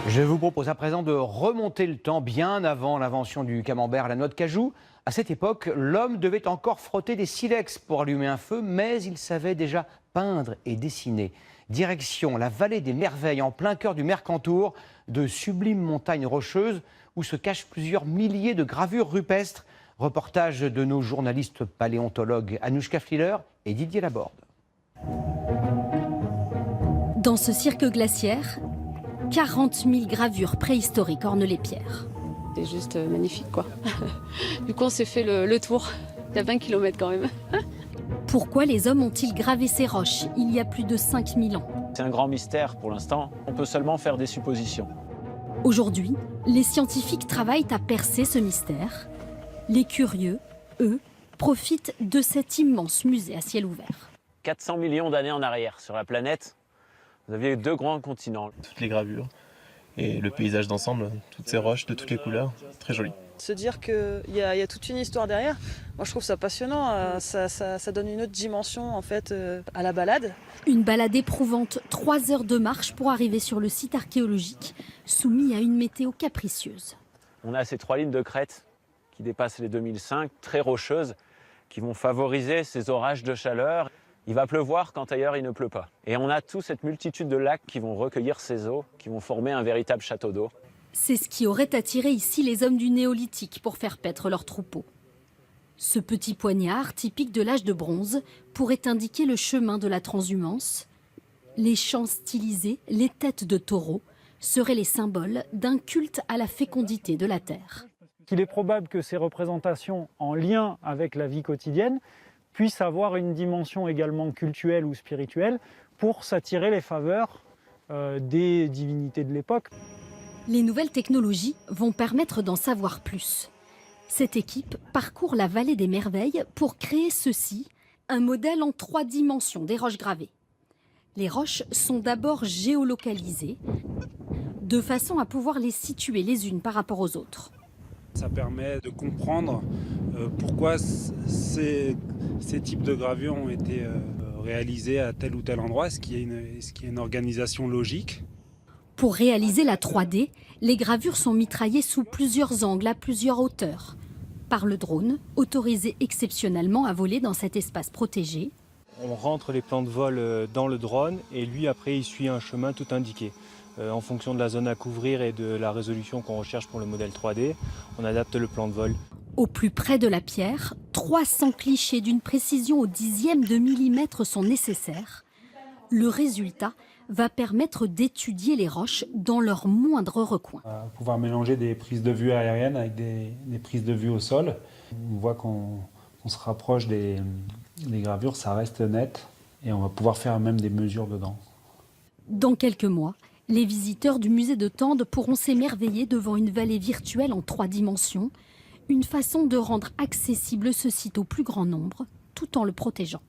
Je vous propose à présent de remonter le temps bien avant l'invention du camembert à la noix de cajou. À cette époque, l'homme devait encore frotter des silex pour allumer un feu, mais il savait déjà peindre et dessiner. Direction la vallée des Merveilles, en plein cœur du Mercantour, de sublimes montagnes rocheuses où se cachent plusieurs milliers de gravures rupestres. Reportage de nos journalistes paléontologues Anouchka Fliller et Didier Laborde. Dans ce cirque glaciaire, 40 000 gravures préhistoriques ornent les pierres. C'est juste magnifique, quoi. Du coup, on s'est fait le tour. Il y a 20 km quand même. Pourquoi les hommes ont-ils gravé ces roches il y a plus de 5000 ans? C'est un grand mystère pour l'instant. On peut seulement faire des suppositions. Aujourd'hui, les scientifiques travaillent à percer ce mystère. Les curieux, eux, profitent de cet immense musée à ciel ouvert. 400 millions d'années en arrière, sur la planète, vous aviez deux grands continents. Toutes les gravures et le paysage d'ensemble, toutes ces roches de toutes les couleurs, très joli. Se dire qu'il y a toute une histoire derrière, moi je trouve ça passionnant, ça donne une autre dimension en fait à la balade. Une balade éprouvante, 3 heures de marche pour arriver sur le site archéologique, soumis à une météo capricieuse. On a ces 3 lignes de crête qui dépassent les 2005, très rocheuses, qui vont favoriser ces orages de chaleur. Il va pleuvoir quand ailleurs il ne pleut pas. Et on a toute cette multitude de lacs qui vont recueillir ces eaux, qui vont former un véritable château d'eau. C'est ce qui aurait attiré ici les hommes du néolithique pour faire paître leurs troupeaux. Ce petit poignard, typique de l'âge de bronze, pourrait indiquer le chemin de la transhumance. Les champs stylisés, les têtes de taureaux, seraient les symboles d'un culte à la fécondité de la terre. Il est probable que ces représentations en lien avec la vie quotidienne puissent avoir une dimension également cultuelle ou spirituelle pour s'attirer les faveurs des divinités de l'époque. Les nouvelles technologies vont permettre d'en savoir plus. Cette équipe parcourt la vallée des Merveilles pour créer ceci, un modèle en 3 dimensions des roches gravées. Les roches sont d'abord géolocalisées, de façon à pouvoir les situer les unes par rapport aux autres. Ça permet de comprendre pourquoi ces types de gravures ont été réalisés à tel ou tel endroit, est-ce qu'il y a une organisation logique. Pour réaliser la 3D, les gravures sont mitraillées sous plusieurs angles à plusieurs hauteurs, par le drone, autorisé exceptionnellement à voler dans cet espace protégé. On rentre les plans de vol dans le drone et lui après il suit un chemin tout indiqué. En fonction de la zone à couvrir et de la résolution qu'on recherche pour le modèle 3D, on adapte le plan de vol. Au plus près de la pierre, 300 clichés d'une précision au dixième de millimètre sont nécessaires. Le résultat va permettre d'étudier les roches dans leur moindre recoin. Pouvoir mélanger des prises de vue aériennes avec des prises de vue au sol. On voit qu'on se rapproche des gravures, ça reste net et on va pouvoir faire même des mesures dedans. Dans quelques mois, les visiteurs du musée de Tende pourront s'émerveiller devant une vallée virtuelle en 3 dimensions, une façon de rendre accessible ce site au plus grand nombre, tout en le protégeant.